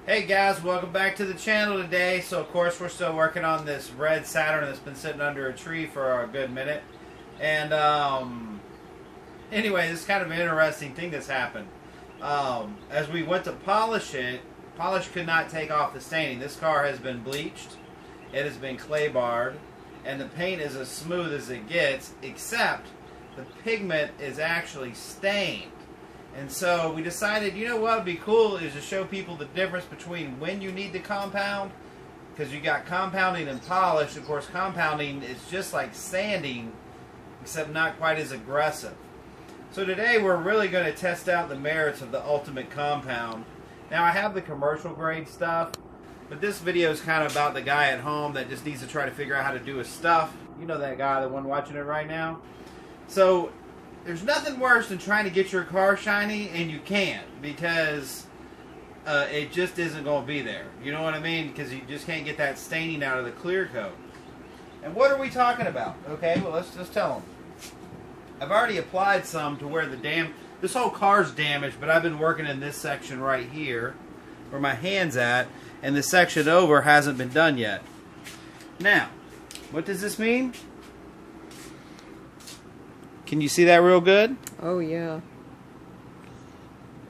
Hey guys, welcome back to the channel today. So of course we're still working on this red Saturn that's been sitting under a tree for a good minute. And anyway, this is kind of an interesting thing that's happened. As we went to polish it, polish could not take off the staining. This car has been bleached, it has been clay barred, and the paint is as smooth as it gets, except the pigment is actually stained. And so we decided, you know what would be cool is to show people the difference between when you need to compound, because you got compounding and polish. Of course, compounding is just like sanding, except not quite as aggressive. So today we're really going to test out the merits of the ultimate compound. Now I have the commercial grade stuff, but this video is kind of about the guy at home that just needs to try to figure out how to do his stuff. You know that guy, the one watching it right now. So there's nothing worse than trying to get your car shiny and you can't, because it just isn't going to be there. You know what I mean? Because you just can't get that staining out of the clear coat. And what are we talking about? Okay, well let's just tell them. I've already applied some to where this whole car's damaged, but I've been working in this section right here where my hand's at, and the section over hasn't been done yet. Now, what does this mean? Can you see that real good? Oh yeah.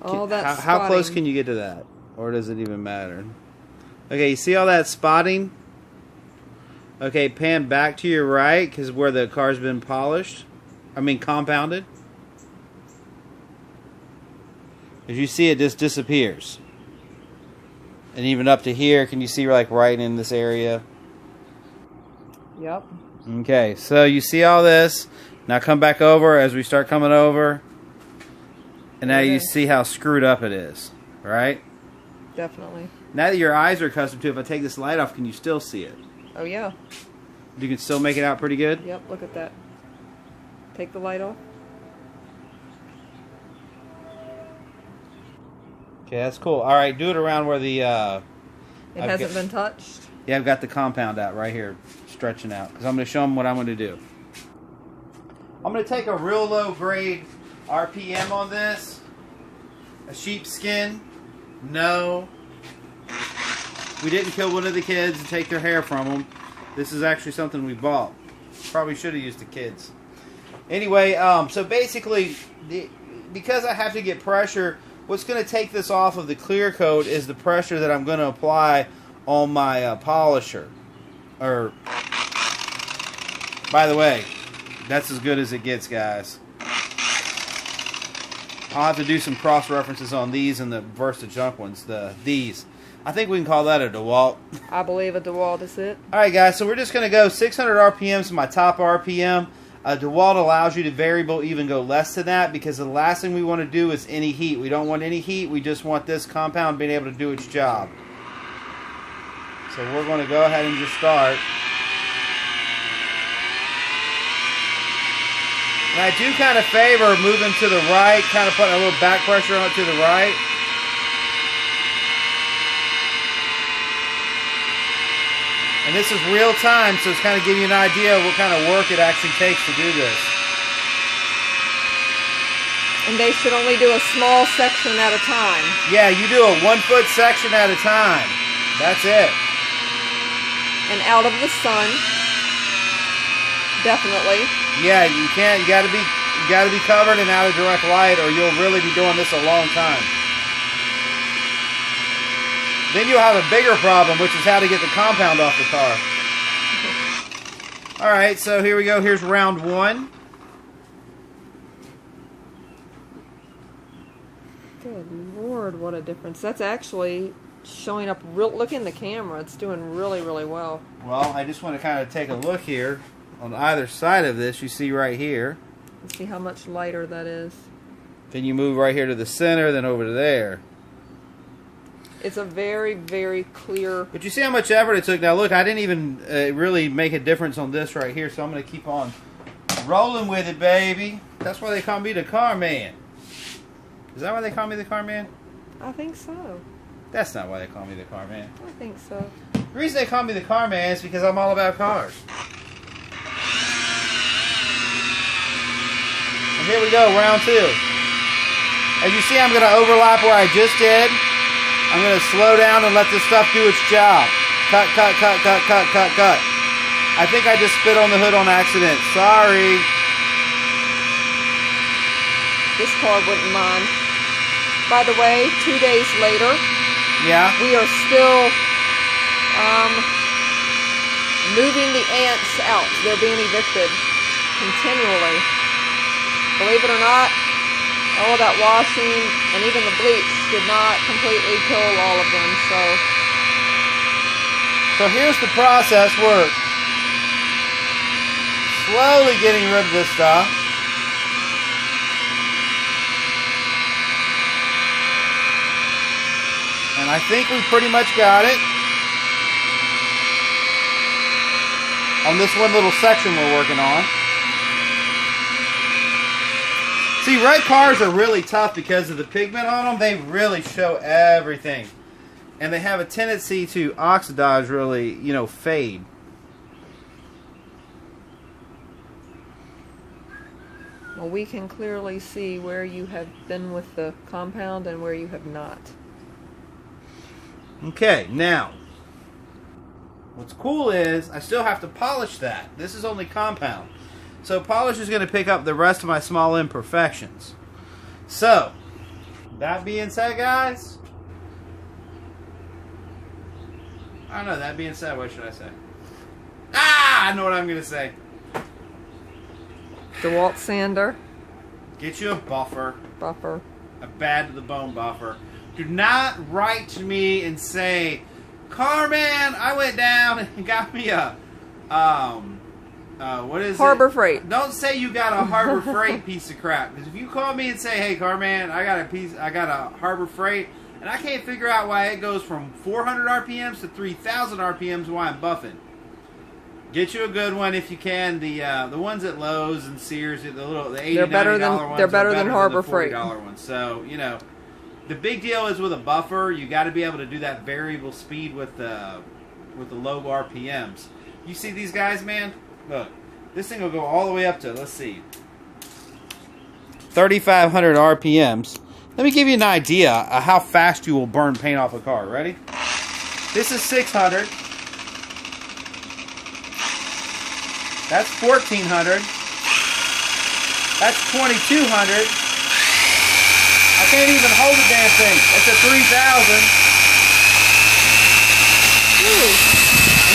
All that how close can you get to that? Or does it even matter? Okay, you see all that spotting? Okay, pan back to your right, because where the car's been polished. I mean compounded. As you see, it just disappears. And even up to here, can you see like right in this area? Yep. Okay, so you see all this. Now come back over as we start coming over. And now you see how screwed up it is, right? Definitely. Now that your eyes are accustomed to it, if I take this light off, can you still see it? Oh yeah. You can still make it out pretty good? Yep, look at that. Take the light off. Okay, that's cool. Alright, do it around where the... it hasn't been touched? Yeah, I've got the compound out right here, stretching out. Because I'm going to show them what I'm going to do. I'm going to take a real low grade RPM on this. A sheepskin. No. We didn't kill one of the kids and take their hair from them. This is actually something we bought. Probably should have used the kids. Anyway, so basically, because I have to get pressure, what's going to take this off of the clear coat is the pressure that I'm going to apply on my polisher. By the way, that's as good as it gets, guys. I'll have to do some cross references on these and the versus the junk ones. These. I think we can call that a DeWalt. I believe a DeWalt is it. Alright guys, so we're just going to go 600 RPM to my top RPM. DeWalt allows you to variable even go less than that, because the last thing we want to do is any heat. We don't want any heat. We just want this compound being able to do its job. So we're going to go ahead and just start. And I do kind of favor moving to the right, kind of putting a little back pressure on it to the right. And this is real time, so it's kind of giving you an idea of what kind of work it actually takes to do this. And they should only do a small section at a time. Yeah, you do a 1 foot section at a time. That's it. And out of the sun. Definitely. Yeah, you can't. You gotta be covered and out of direct light, or you'll really be doing this a long time. Then you'll have a bigger problem, which is how to get the compound off the car. All right, so here we go. Here's round one. Good Lord, what a difference! That's actually showing up real. Look in the camera; it's doing really, really well. Well, I just want to kind of take a look here. On either side of this, you see right here. Let's see how much lighter that is. Then you move right here to the center, then over to there. It's a very, very clear... But you see how much effort it took. Now look, I didn't even really make a difference on this right here, so I'm going to keep on rolling with it, baby. That's why they call me the car man. Is that why they call me the car man? I think so. That's not why they call me the car man. I think so. The reason they call me the car man is because I'm all about cars. And here we go, round two. As you see, I'm going to overlap where I just did. I'm going to slow down and let this stuff do its job. Cut, cut, cut, cut, cut, cut, cut. I think I just spit on the hood on accident. Sorry. This car wouldn't mind. By the way, 2 days later, yeah, we are still moving the ants out. They're being evicted continually. Believe it or not, all of that washing and even the bleach did not completely kill all of them. So here's the process. We're slowly getting rid of this stuff. And I think we pretty much got it on this one little section we're working on. See, red cars are really tough because of the pigment on them. They really show everything. And they have a tendency to oxidize, really, you know, fade. Well, we can clearly see where you have been with the compound and where you have not. Okay, now, what's cool is I still have to polish that. This is only compound. So polish is going to pick up the rest of my small imperfections. So, that being said, guys, I don't know, that being said, what should I say? I know what I'm going to say. DeWalt sander. Get you a buffer. Buffer. A bad to the bone buffer. Do not write to me and say, Carman, I went down and got me a, what is Harbor it? Freight. Don't say you got a Harbor Freight piece of crap. Because if you call me and say, hey, Carman, I got a Harbor Freight, and I can't figure out why it goes from 400 RPMs to 3,000 RPMs while I'm buffing. Get you a good one if you can. The ones at Lowe's and Sears, the $80, they're better $90 than ones, they're better than Harbor the $40 Freight ones. So, you know, the big deal is with a buffer, you got to be able to do that variable speed with the low RPMs. You see these guys, man? Look, this thing will go all the way up to, let's see, 3,500 RPMs. Let me give you an idea of how fast you will burn paint off a car. Ready? This is 600. That's 1,400. That's 2,200. I can't even hold the damn thing. It's a 3,000.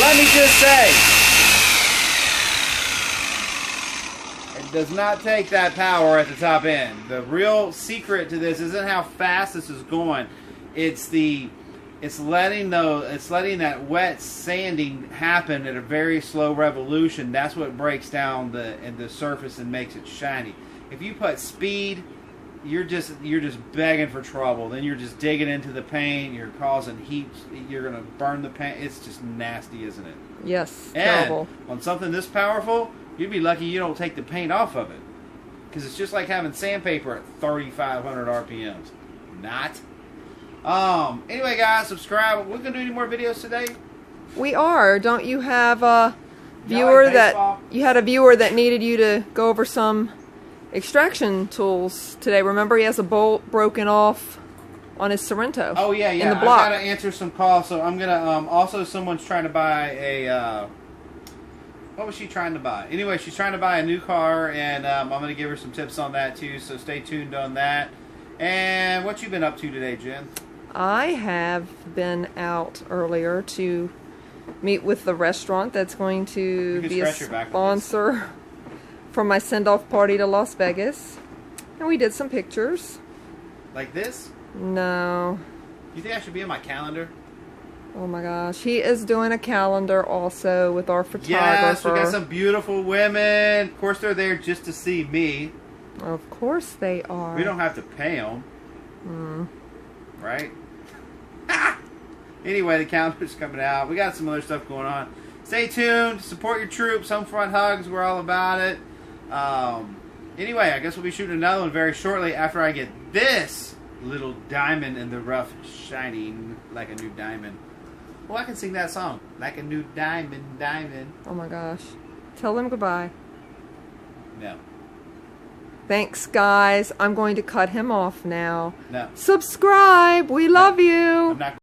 Let me just say, it does not take that power at the top end. The real secret to this isn't how fast this is going. It's letting that wet sanding happen at a very slow revolution. That's what breaks down the surface and makes it shiny. If you put speed, you're just begging for trouble. Then you're just digging into the paint. You're causing heat. You're gonna burn the paint. It's just nasty, isn't it? Yes. And terrible. On something this powerful, you'd be lucky you don't take the paint off of it, because it's just like having sandpaper at 3,500 RPMs. Not. Anyway, guys, subscribe. We're gonna do any more videos today. We are. Don't you have a viewer you had a viewer that needed you to go over some extraction tools today? Remember, he has a bolt broken off on his Sorrento. Oh yeah. In the block. I gotta answer some calls, so I'm gonna. Also, someone's trying to buy a. What was she trying to buy? Anyway, she's trying to buy a new car, and I'm gonna give her some tips on that too. So stay tuned on that. And what you been up to today, Jen? I have been out earlier to meet with the restaurant that's going to be a sponsor for my send-off party to Las Vegas. And we did some pictures. Like this? No. You think I should be in my calendar? Oh my gosh. He is doing a calendar also with our photographer. Yes, we got some beautiful women. Of course, they're there just to see me. Of course they are. We don't have to pay them. Right? Anyway, the calendar's coming out. We got some other stuff going on. Stay tuned. Support your troops. Home front hugs. We're all about it. Anyway, I guess we'll be shooting another one very shortly after I get this little diamond in the rough shining like a new diamond. Well, I can sing that song. Like a new diamond, diamond. Oh my gosh. Tell them goodbye. No. Thanks, guys. I'm going to cut him off now. No. Subscribe. We love you. I'm not